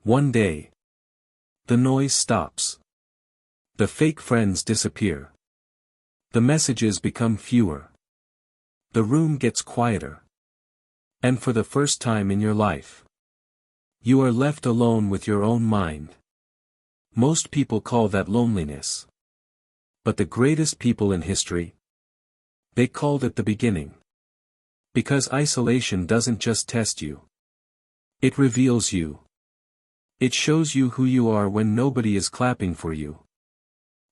One day, the noise stops. The fake friends disappear. The messages become fewer. The room gets quieter. And for the first time in your life, you are left alone with your own mind. Most people call that loneliness. But the greatest people in history, they called it the beginning. Because isolation doesn't just test you. It reveals you. It shows you who you are when nobody is clapping for you.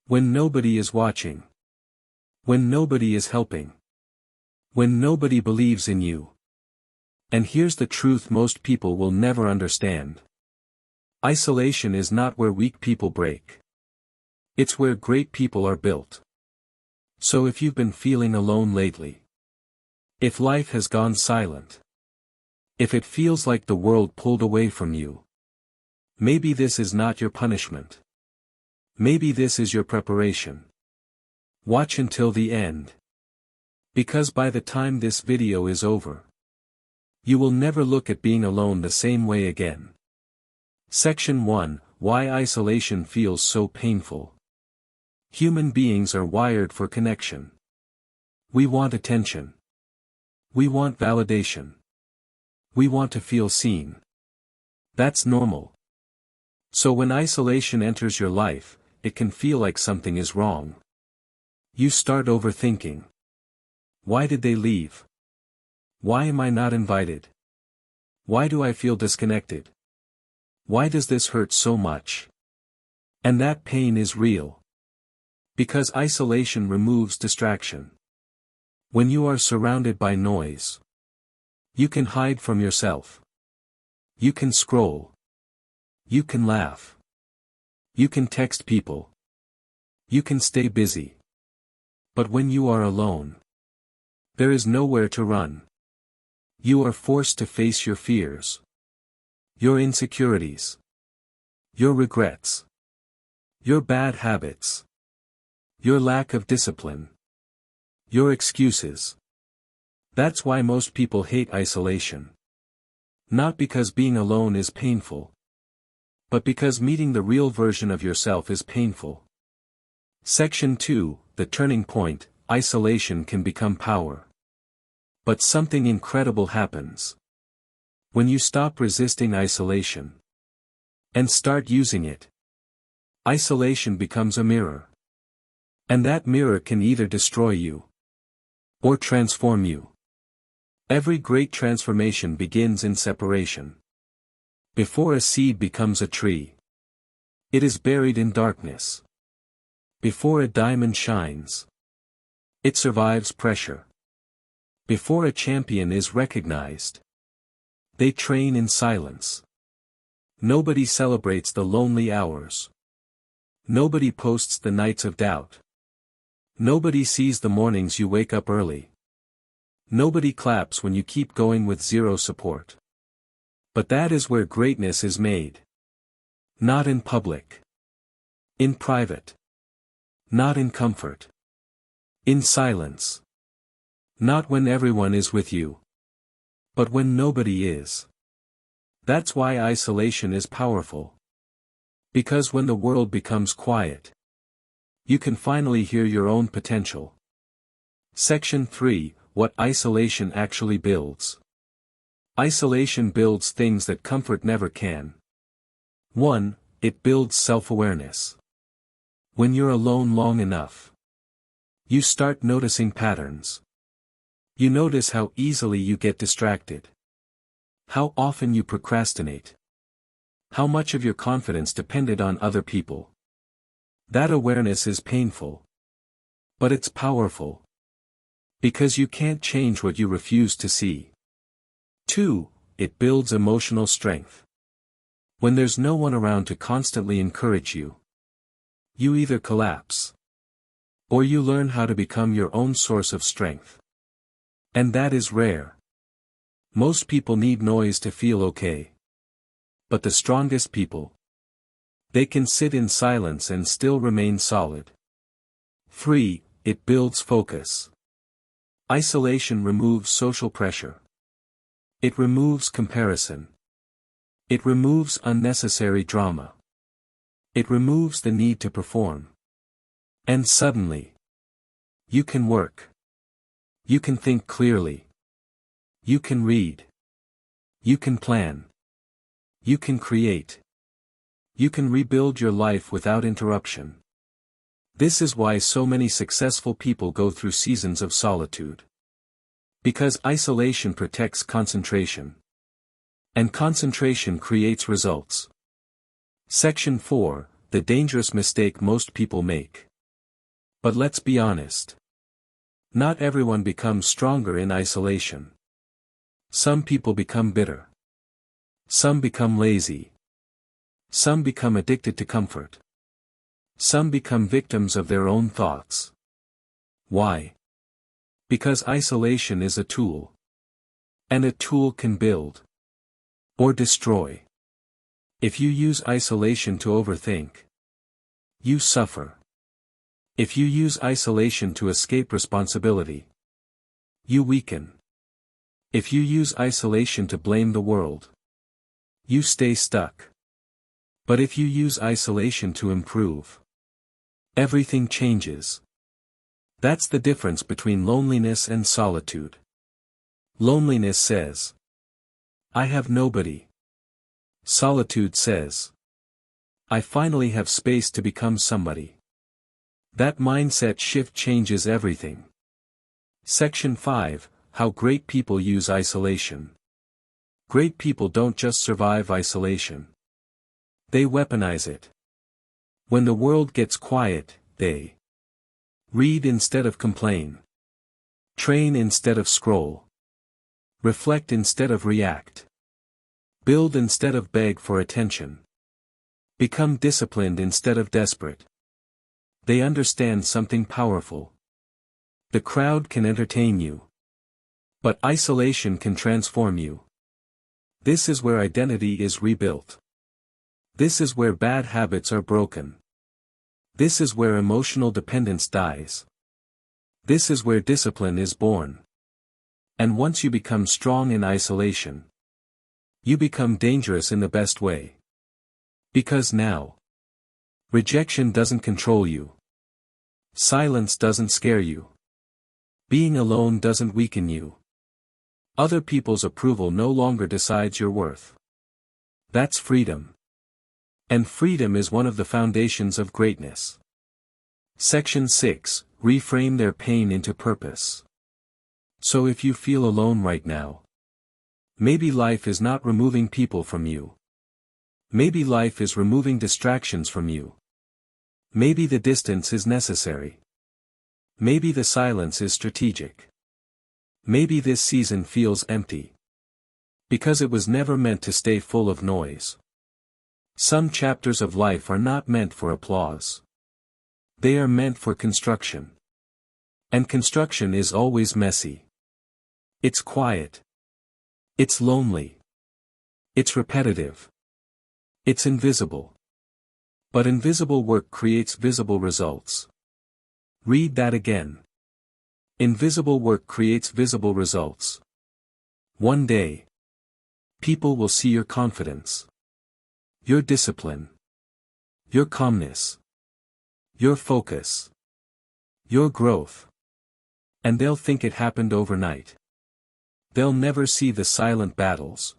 When nobody is watching. When nobody is helping. When nobody believes in you. And here's the truth most people will never understand. Isolation is not where weak people break. It's where great people are built. So if you've been feeling alone lately, if life has gone silent, if it feels like the world pulled away from you, maybe this is not your punishment. Maybe this is your preparation. Watch until the end. Because by the time this video is over, you will never look at being alone the same way again. Section 1: Why isolation feels so painful. Human beings are wired for connection. We want attention. We want validation. We want to feel seen. That's normal. So when isolation enters your life, it can feel like something is wrong. You start overthinking. Why did they leave? Why am I not invited? Why do I feel disconnected? Why does this hurt so much? And that pain is real. Because isolation removes distraction. When you are surrounded by noise, you can hide from yourself. You can scroll. You can laugh. You can text people. You can stay busy. But when you are alone, there is nowhere to run. You are forced to face your fears. Your insecurities. Your regrets. Your bad habits. Your lack of discipline. Your excuses. That's why most people hate isolation. Not because being alone is painful. But because meeting the real version of yourself is painful. Section 2: The turning point: Isolation can become power. But something incredible happens. When you stop resisting isolation and start using it, isolation becomes a mirror. And that mirror can either destroy you or transform you. Every great transformation begins in separation. Before a seed becomes a tree, it is buried in darkness. Before a diamond shines, it survives pressure. Before a champion is recognized, they train in silence. Nobody celebrates the lonely hours. Nobody posts the nights of doubt. Nobody sees the mornings you wake up early. Nobody claps when you keep going with zero support. But that is where greatness is made. Not in public. In private. Not in comfort. In silence. Not when everyone is with you. But when nobody is. That's why isolation is powerful. Because when the world becomes quiet, you can finally hear your own potential. Section 3: What isolation actually builds. Isolation builds things that comfort never can. 1. It builds self-awareness. When you're alone long enough, you start noticing patterns. You notice how easily you get distracted. How often you procrastinate. How much of your confidence depended on other people. That awareness is painful. But it's powerful. Because you can't change what you refuse to see. 2. It builds emotional strength. When there's no one around to constantly encourage you, you either collapse, or you learn how to become your own source of strength. And that is rare. Most people need noise to feel okay. But the strongest people, they can sit in silence and still remain solid. 3. It builds focus. Isolation removes social pressure. It removes comparison. It removes unnecessary drama. It removes the need to perform. And suddenly, you can work. You can think clearly. You can read. You can plan. You can create. You can rebuild your life without interruption. This is why so many successful people go through seasons of solitude. Because isolation protects concentration. And concentration creates results. Section 4, the dangerous mistake most people make. But let's be honest. Not everyone becomes stronger in isolation. Some people become bitter. Some become lazy. Some become addicted to comfort. Some become victims of their own thoughts. Why? Because isolation is a tool. And a tool can build. Or destroy. If you use isolation to overthink, you suffer. If you use isolation to escape responsibility, you weaken. If you use isolation to blame the world, you stay stuck. But if you use isolation to improve, everything changes. That's the difference between loneliness and solitude. Loneliness says, I have nobody. Solitude says, I finally have space to become somebody. That mindset shift changes everything. Section 5, How Great People Use Isolation. Great people don't just survive isolation. They weaponize it. When the world gets quiet, they read instead of complain. Train instead of scroll. Reflect instead of react. Build instead of beg for attention. Become disciplined instead of desperate. They understand something powerful. The crowd can entertain you. But isolation can transform you. This is where identity is rebuilt. This is where bad habits are broken. This is where emotional dependence dies. This is where discipline is born. And once you become strong in isolation, you become dangerous in the best way. Because now, rejection doesn't control you. Silence doesn't scare you. Being alone doesn't weaken you. Other people's approval no longer decides your worth. That's freedom. And freedom is one of the foundations of greatness. Section 6, Reframe their pain into purpose. So if you feel alone right now, maybe life is not removing people from you. Maybe life is removing distractions from you. Maybe the distance is necessary. Maybe the silence is strategic. Maybe this season feels empty. Because it was never meant to stay full of noise. Some chapters of life are not meant for applause. They are meant for construction. And construction is always messy. It's quiet. It's lonely. It's repetitive. It's invisible. But invisible work creates visible results. Read that again. Invisible work creates visible results. One day, people will see your confidence. Your discipline. Your calmness. Your focus. Your growth. And they'll think it happened overnight. They'll never see the silent battles.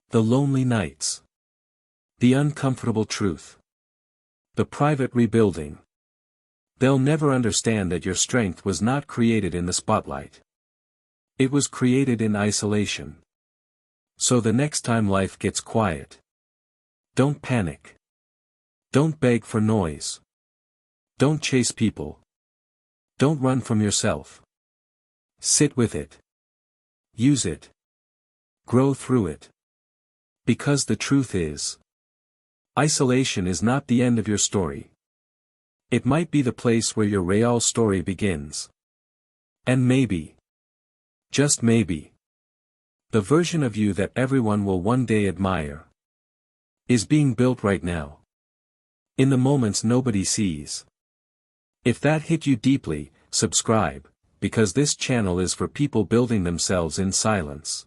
The lonely nights. The uncomfortable truth. The private rebuilding. They'll never understand that your strength was not created in the spotlight. It was created in isolation. So the next time life gets quiet, don't panic. Don't beg for noise. Don't chase people. Don't run from yourself. Sit with it. Use it. Grow through it. Because the truth is, isolation is not the end of your story. It might be the place where your real story begins. And maybe, just maybe, the version of you that everyone will one day admire is being built right now. In the moments nobody sees. If that hit you deeply, subscribe, because this channel is for people building themselves in silence.